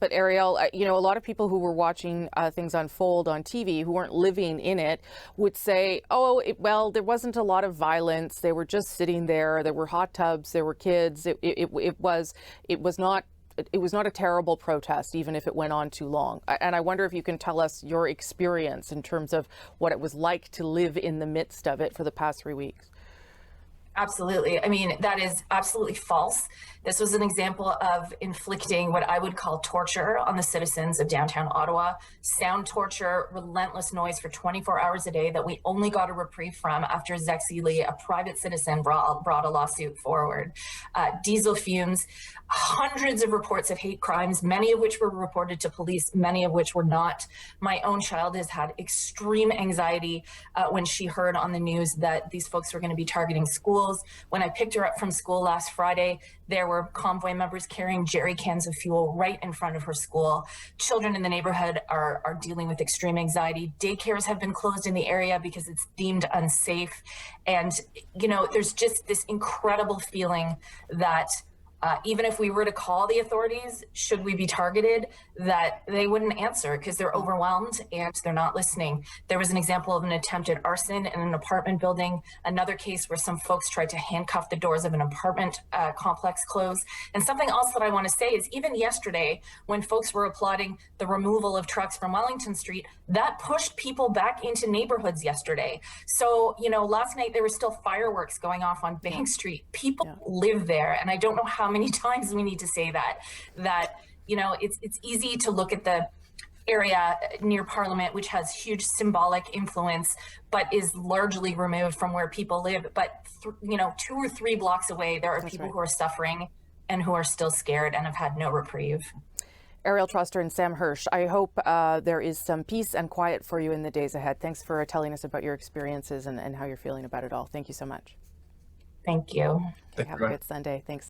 But Ariel, you know, a lot of people who were watching things unfold on TV, who weren't living in it, would say, oh, well, there wasn't a lot of violence. They were just sitting there. There were hot tubs. There were kids. It was not a terrible protest, even if it went on too long. And I wonder if you can tell us your experience in terms of what it was like to live in the midst of it for the past 3 weeks. Absolutely. I mean, that is absolutely false. This was an example of inflicting what I would call torture on the citizens of downtown Ottawa. Sound torture, relentless noise for 24 hours a day that we only got a reprieve from after Zexi Lee, a private citizen, brought a lawsuit forward. Diesel fumes, hundreds of reports of hate crimes, many of which were reported to police, many of which were not. My own child has had extreme anxiety when she heard on the news that these folks were going to be targeting schools. When I picked her up from school last Friday, there were convoy members carrying jerry cans of fuel right in front of her school. Children in the neighborhood are dealing with extreme anxiety. Daycares have been closed in the area because it's deemed unsafe. And, you know, there's just this incredible feeling that even if we were to call the authorities, should we be targeted, that they wouldn't answer because they're overwhelmed and they're not listening. There was an example of an attempted arson in an apartment building, another case where some folks tried to handcuff the doors of an apartment complex closed. And something else that I want to say is even yesterday, when folks were applauding the removal of trucks from Wellington Street, that pushed people back into neighborhoods yesterday. So, you know, last night there were still fireworks going off on Bank Street. People live there, and I don't know how many times we need to say that, you know, it's easy to look at the area near Parliament, which has huge symbolic influence, but is largely removed from where people live. But, you know, 2 or 3 blocks away, there are people who are suffering and who are still scared and have had no reprieve. Ariel Troster and Sam Hirsch, I hope there is some peace and quiet for you in the days ahead. Thanks for telling us about your experiences and how you're feeling about it all. Thank you so much. Thank you. Okay, have a good Sunday. Thanks.